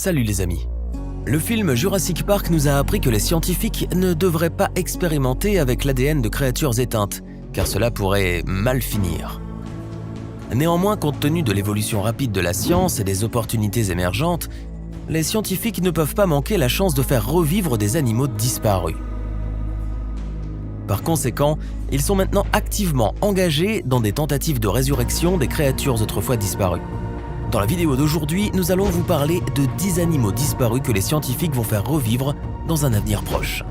Salut les amis. Le film Jurassic Park nous a appris que les scientifiques ne devraient pas expérimenter avec l'ADN de créatures éteintes, car cela pourrait mal finir. Néanmoins, compte tenu de l'évolution rapide de la science et des opportunités émergentes, les scientifiques ne peuvent pas manquer la chance de faire revivre des animaux disparus. Par conséquent, ils sont maintenant activement engagés dans des tentatives de résurrection des créatures autrefois disparues. Dans la vidéo d'aujourd'hui, nous allons vous parler de 10 animaux disparus que les scientifiques vont faire revivre dans un avenir proche.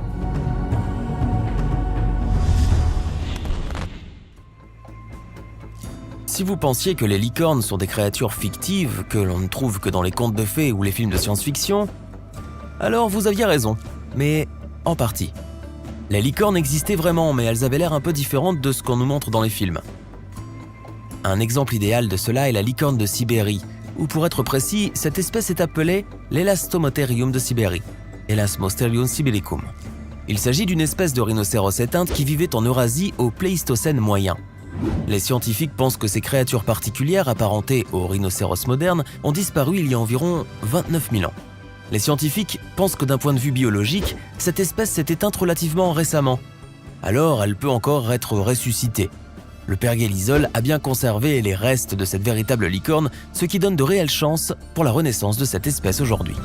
Si vous pensiez que les licornes sont des créatures fictives que l'on ne trouve que dans les contes de fées ou les films de science-fiction, alors vous aviez raison, mais en partie. Les licornes existaient vraiment, mais elles avaient l'air un peu différentes de ce qu'on nous montre dans les films. Un exemple idéal de cela est la licorne de Sibérie, ou pour être précis, cette espèce est appelée l'Elastomotherium de Sibérie, Elasmosterium sibiricum. Il s'agit d'une espèce de rhinocéros éteinte qui vivait en Eurasie au Pléistocène moyen. Les scientifiques pensent que ces créatures particulières apparentées aux rhinocéros modernes ont disparu il y a environ 29 000 ans. Les scientifiques pensent que d'un point de vue biologique, cette espèce s'est éteinte relativement récemment. Alors elle peut encore être ressuscitée. Le père Guélisol a bien conservé les restes de cette véritable licorne, ce qui donne de réelles chances pour la renaissance de cette espèce aujourd'hui.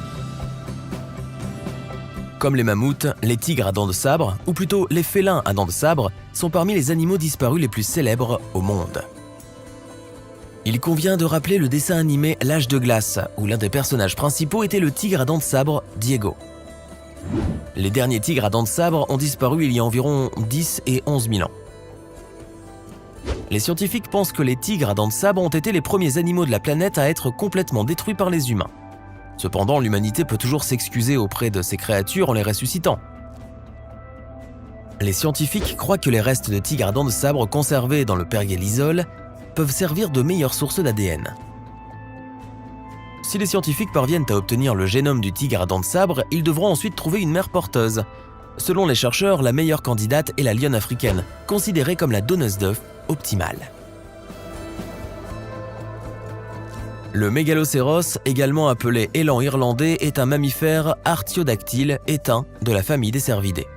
Comme les mammouths, les tigres à dents de sabre, ou plutôt les félins à dents de sabre, sont parmi les animaux disparus les plus célèbres au monde. Il convient de rappeler le dessin animé L'Âge de glace, où l'un des personnages principaux était le tigre à dents de sabre, Diego. Les derniers tigres à dents de sabre ont disparu il y a environ 10 et 11 000 ans. Les scientifiques pensent que les tigres à dents de sabre ont été les premiers animaux de la planète à être complètement détruits par les humains. Cependant, l'humanité peut toujours s'excuser auprès de ces créatures en les ressuscitant. Les scientifiques croient que les restes de tigres à dents de sabre conservés dans le pergélisol peuvent servir de meilleures sources d'ADN. Si les scientifiques parviennent à obtenir le génome du tigre à dents de sabre, ils devront ensuite trouver une mère porteuse. Selon les chercheurs, la meilleure candidate est la lionne africaine, considérée comme la donneuse d'œufs optimale. Le mégalocéros, également appelé élan irlandais, est un mammifère artiodactyle éteint de la famille des cervidés.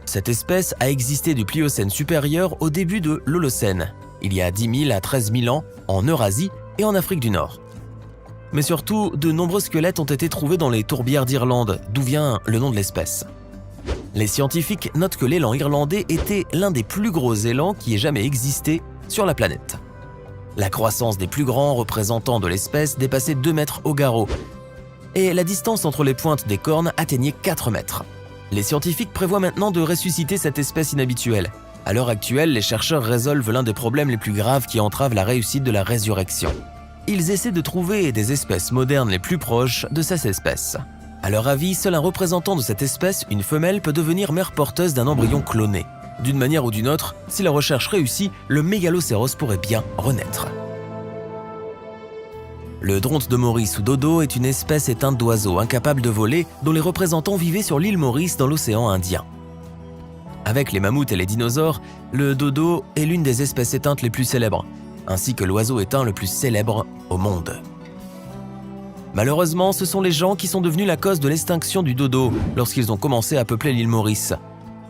Cette espèce a existé du Pliocène supérieur au début de l'Holocène, il y a 10 000 à 13 000 ans en Eurasie et en Afrique du Nord. Mais surtout, de nombreux squelettes ont été trouvés dans les tourbières d'Irlande, d'où vient le nom de l'espèce. Les scientifiques notent que l'élan irlandais était l'un des plus gros élans qui ait jamais existé sur la planète. La croissance des plus grands représentants de l'espèce dépassait 2 mètres au garrot, et la distance entre les pointes des cornes atteignait 4 mètres. Les scientifiques prévoient maintenant de ressusciter cette espèce inhabituelle. À l'heure actuelle, les chercheurs résolvent l'un des problèmes les plus graves qui entravent la réussite de la résurrection. Ils essaient de trouver des espèces modernes les plus proches de cette espèce. À leur avis, seul un représentant de cette espèce, une femelle, peut devenir mère porteuse d'un embryon cloné. D'une manière ou d'une autre, si la recherche réussit, le mégalocéros pourrait bien renaître. Le dronte de Maurice ou dodo est une espèce éteinte d'oiseaux incapables de voler dont les représentants vivaient sur l'île Maurice dans l'océan Indien. Avec les mammouths et les dinosaures, le dodo est l'une des espèces éteintes les plus célèbres, ainsi que l'oiseau éteint le plus célèbre au monde. Malheureusement, ce sont les gens qui sont devenus la cause de l'extinction du dodo lorsqu'ils ont commencé à peupler l'île Maurice.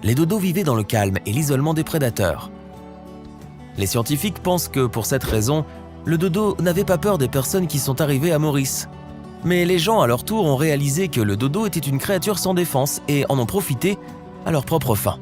Les dodos vivaient dans le calme et l'isolement des prédateurs. Les scientifiques pensent que, pour cette raison, le dodo n'avait pas peur des personnes qui sont arrivées à Maurice. Mais les gens, à leur tour, ont réalisé que le dodo était une créature sans défense et en ont profité à leur propre fin.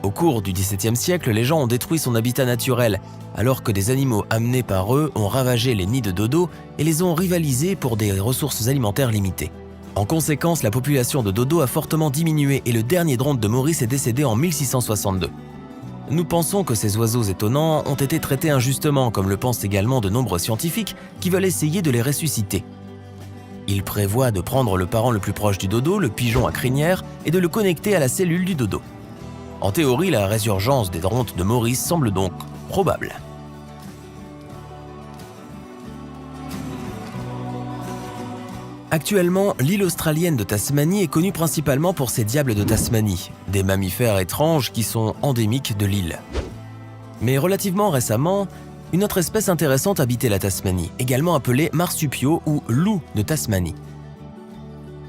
Au cours du XVIIe siècle, les gens ont détruit son habitat naturel, alors que des animaux amenés par eux ont ravagé les nids de dodo et les ont rivalisés pour des ressources alimentaires limitées. En conséquence, la population de dodo a fortement diminué et le dernier dronte de Maurice est décédé en 1662. Nous pensons que ces oiseaux étonnants ont été traités injustement, comme le pensent également de nombreux scientifiques qui veulent essayer de les ressusciter. Ils prévoient de prendre le parent le plus proche du dodo, le pigeon à crinière, et de le connecter à la cellule du dodo. En théorie, la résurgence des drontes de Maurice semble donc probable. Actuellement, l'île australienne de Tasmanie est connue principalement pour ses diables de Tasmanie, des mammifères étranges qui sont endémiques de l'île. Mais relativement récemment, Une autre espèce intéressante habitait la Tasmanie, également appelée marsupio ou loup de Tasmanie.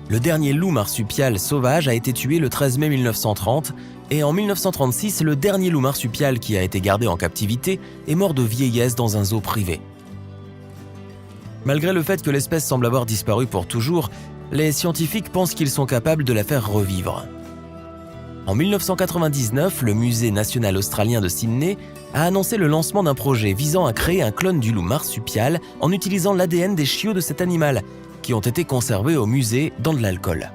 Le dernier loup marsupial sauvage a été tué le 13 mai 1930 et en 1936, le dernier loup marsupial qui a été gardé en captivité est mort de vieillesse dans un zoo privé. Malgré le fait que l'espèce semble avoir disparu pour toujours, les scientifiques pensent qu'ils sont capables de la faire revivre. En 1999, le Musée national australien de Sydney a annoncé le lancement d'un projet visant à créer un clone du loup marsupial en utilisant l'ADN des chiots de cet animal, qui ont été conservés au musée dans de l'alcool.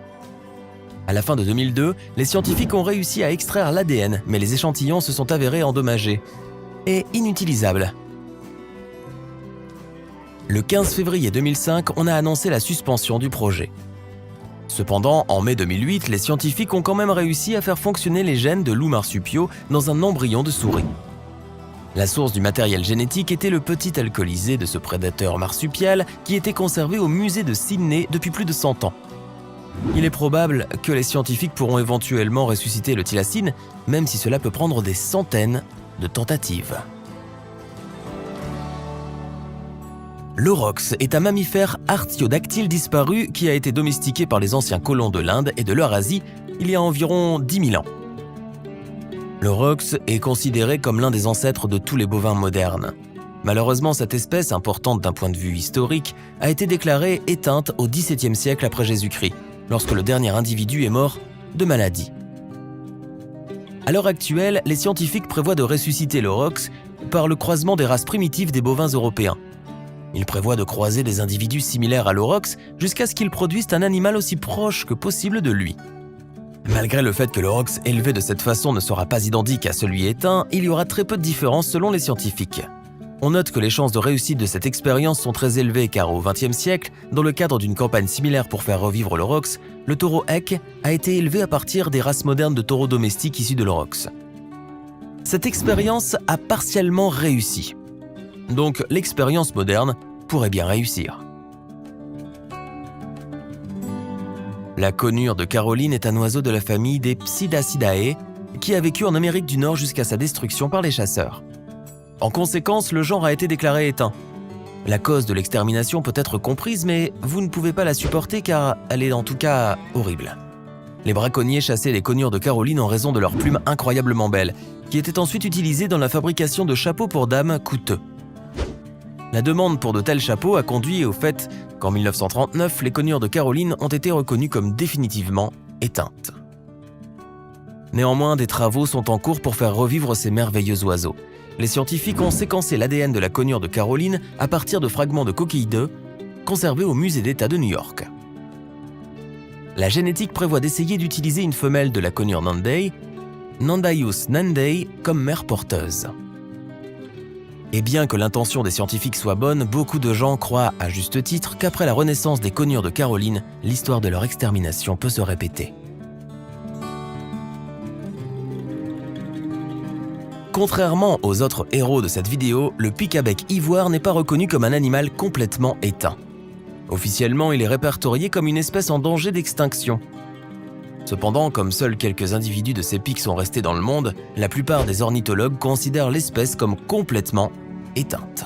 À la fin de 2002, les scientifiques ont réussi à extraire l'ADN, mais les échantillons se sont avérés endommagés et inutilisables. Le 15 février 2005, on a annoncé la suspension du projet. Cependant, en mai 2008, les scientifiques ont quand même réussi à faire fonctionner les gènes de loups marsupiaux dans un embryon de souris. La source du matériel génétique était le petit alcoolisé de ce prédateur marsupial qui était conservé au musée de Sydney depuis plus de 100 ans. Il est probable que les scientifiques pourront éventuellement ressusciter le thylacine, même si cela peut prendre des centaines de tentatives. L'aurochs est un mammifère artiodactyle disparu qui a été domestiqué par les anciens colons de l'Inde et de l'Eurasie il y a environ 10 000 ans. L'aurochs est considéré comme l'un des ancêtres de tous les bovins modernes. Malheureusement, cette espèce, importante d'un point de vue historique, a été déclarée éteinte au XVIIe siècle après Jésus-Christ, lorsque le dernier individu est mort de maladie. À l'heure actuelle, les scientifiques prévoient de ressusciter l'aurochs par le croisement des races primitives des bovins européens. Ils prévoient de croiser des individus similaires à l'aurochs jusqu'à ce qu'ils produisent un animal aussi proche que possible de lui. Malgré le fait que l'aurochs élevé de cette façon ne sera pas identique à celui éteint, il y aura très peu de différences selon les scientifiques. On note que les chances de réussite de cette expérience sont très élevées car au XXe siècle, dans le cadre d'une campagne similaire pour faire revivre l'aurochs, le taureau eque a été élevé à partir des races modernes de taureaux domestiques issus de l'aurochs. Cette expérience a partiellement réussi. Donc l'expérience moderne pourrait bien réussir. La conure de Caroline est un oiseau de la famille des Psittacidae qui a vécu en Amérique du Nord jusqu'à sa destruction par les chasseurs. En conséquence, le genre a été déclaré éteint. La cause de l'extermination peut être comprise, mais vous ne pouvez pas la supporter car elle est en tout cas horrible. Les braconniers chassaient les conures de Caroline en raison de leurs plumes incroyablement belles, qui étaient ensuite utilisées dans la fabrication de chapeaux pour dames coûteux. La demande pour de tels chapeaux a conduit au fait qu'en 1939, les conures de Caroline ont été reconnues comme définitivement éteintes. Néanmoins, des travaux sont en cours pour faire revivre ces merveilleux oiseaux. Les scientifiques ont séquencé l'ADN de la conure de Caroline à partir de fragments de coquilles d'œufs conservés au musée d'État de New York. La génétique prévoit d'essayer d'utiliser une femelle de la conure Nandei, Nandaius nandei, comme mère porteuse. Et bien que l'intention des scientifiques soit bonne, beaucoup de gens croient, à juste titre, qu'après la renaissance des conures de Caroline, l'histoire de leur extermination peut se répéter. Contrairement aux autres héros de cette vidéo, le pic-à-bec ivoire n'est pas reconnu comme un animal complètement éteint. Officiellement, il est répertorié comme une espèce en danger d'extinction. Cependant, comme seuls quelques individus de ces pics sont restés dans le monde, la plupart des ornithologues considèrent l'espèce comme complètement éteinte.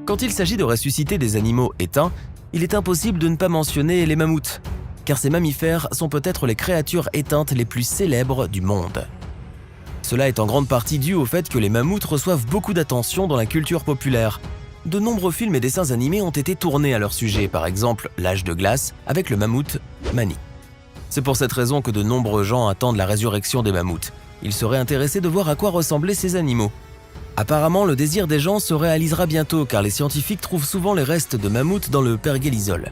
Quand il s'agit de ressusciter des animaux éteints, il est impossible de ne pas mentionner les mammouths, car ces mammifères sont peut-être les créatures éteintes les plus célèbres du monde. Cela est en grande partie dû au fait que les mammouths reçoivent beaucoup d'attention dans la culture populaire. De nombreux films et dessins animés ont été tournés à leur sujet, par exemple L'Âge de glace avec le mammouth Manny. C'est pour cette raison que de nombreux gens attendent la résurrection des mammouths. Ils seraient intéressés de voir à quoi ressemblaient ces animaux. Apparemment, le désir des gens se réalisera bientôt car les scientifiques trouvent souvent les restes de mammouths dans le pergélisol.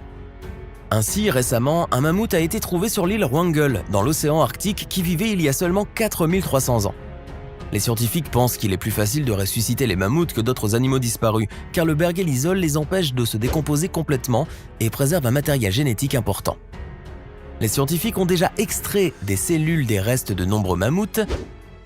Ainsi, récemment, un mammouth a été trouvé sur l'île Wrangel, dans l'océan Arctique, qui vivait il y a seulement 4300 ans. Les scientifiques pensent qu'il est plus facile de ressusciter les mammouths que d'autres animaux disparus, car le pergélisol les empêche de se décomposer complètement et préserve un matériel génétique important. Les scientifiques ont déjà extrait des cellules des restes de nombreux mammouths.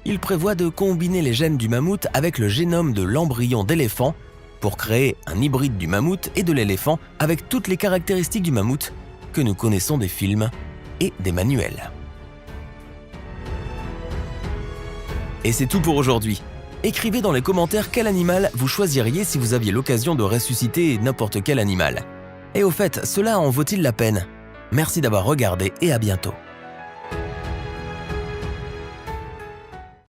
Ils prévoient de combiner les gènes du mammouth avec le génome de l'embryon d'éléphant pour créer un hybride du mammouth et de l'éléphant avec toutes les caractéristiques du mammouth que nous connaissons des films et des manuels. Et c'est tout pour aujourd'hui. Écrivez dans les commentaires quel animal vous choisiriez si vous aviez l'occasion de ressusciter n'importe quel animal. Et au fait, cela en vaut-il la peine? Merci d'avoir regardé et à bientôt.